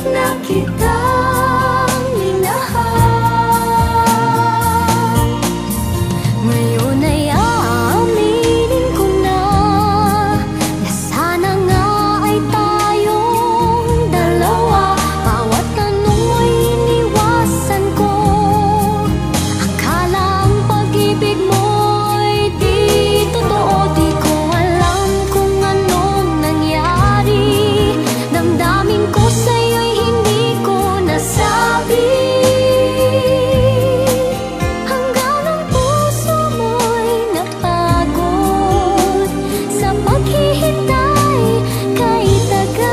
na kitang minahal. Ngayon ay aaminin ko na sana nga ay tayong dalawa. Bawat tanong ay iniwasan ko. Akala ang pag-ibig mo'y di totoo. Di ko alam kung anong nangyari. Damdamin ko sa'yo'y hindi ko nasabi. Hanggang ang puso mo'y napagod sa paghihintay kay tagal.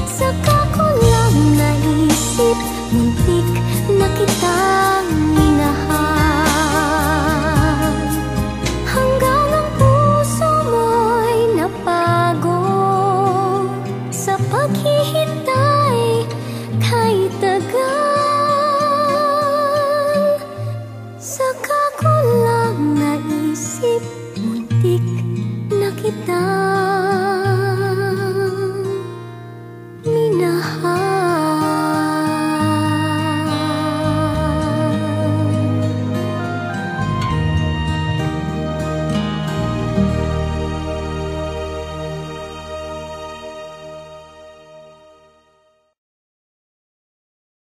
Saka ko lang naisip, muntik na kitang minahal. Hanggang ang puso mo'y napagod sa paghihintay